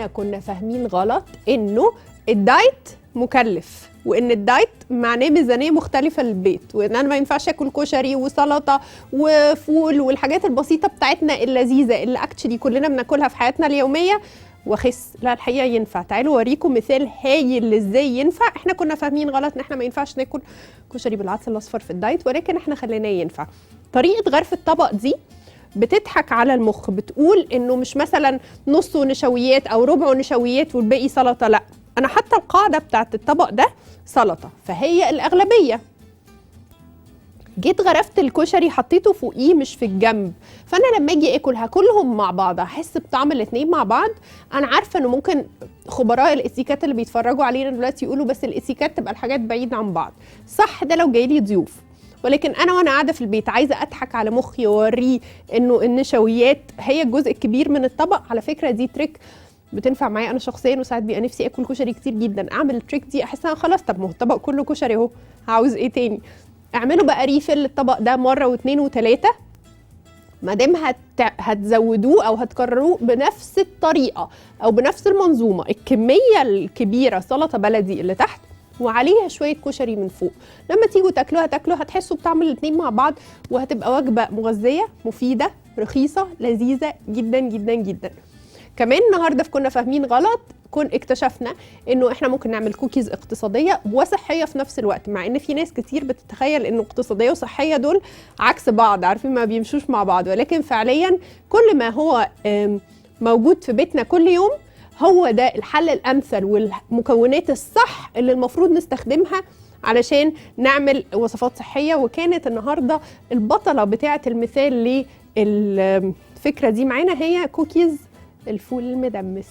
احنا كنا فاهمين غلط انه الدايت مكلف، وان الدايت معناه ميزانيه مختلفه للبيت، وان انا ما ينفعش اكل كشري وسلطه وفول والحاجات البسيطه بتاعتنا اللذيذه اللي اكشلي كلنا بناكلها في حياتنا اليوميه واخس. لا الحقيقه ينفع. تعالوا اوريكم مثال هايل ازاي ينفع. احنا كنا فاهمين غلط ان احنا ما ينفعش ناكل كشري بالعدس الاصفر في الدايت، ولكن احنا خليناه ينفع. طريقه غرف الطبق دي بتضحك على المخ، بتقول انه مش مثلا نصه نشويات او ربعه نشويات والباقي سلطه، لا، انا حتى القاعده بتاعت الطبق ده سلطه فهي الاغلبيه. جيت غرفت الكشري حطيته فوقيه مش في الجنب، فانا لما اجي اكل هاكلهم مع بعض هحس بطعم الاثنين مع بعض. انا عارفه انه ممكن خبراء الاتيكات اللي بيتفرجوا علينا دلوقتي يقولوا بس الاتيكات تبقى الحاجات بعيده عن بعض. صح، ده لو جاي لي ضيوف، ولكن انا وانا قاعده في البيت عايزه اضحك على مخي واوريه انه النشويات هي الجزء الكبير من الطبق. على فكره دي تريك بتنفع معايا انا شخصيا، وساعات بيبقى نفسي اكل كشري كتير جدا، اعمل التريك دي احس انا خلاص طب ما هو الطبق كله كشري اهو، عاوز ايه تاني؟ اعملوا بقى ريفل الطبق ده مره واثنين وثلاثه، ما دام هتزودوه او هتكرروه بنفس الطريقه او بنفس المنظومه. الكميه الكبيره سلطه بلدي اللي تحت وعليها شويه كشري من فوق، لما تيجوا تاكلوها هتحسوا بطعم الاثنين مع بعض، وهتبقى وجبه مغذيه مفيده رخيصه لذيذه جدا جدا جدا. كمان النهارده كنا فاهمين غلط، اكتشفنا انه احنا ممكن نعمل كوكيز اقتصاديه وصحيه في نفس الوقت، مع ان في ناس كتير بتتخيل انه اقتصاديه وصحيه دول عكس بعض، عارفين ما بيمشوش مع بعض، ولكن فعليا كل ما هو موجود في بيتنا كل يوم هو ده الحل الامثل والمكونات الصح اللي المفروض نستخدمها علشان نعمل وصفات صحيه. وكانت النهارده البطله بتاعه المثال للفكره دي معانا هي كوكيز الفول المدمس.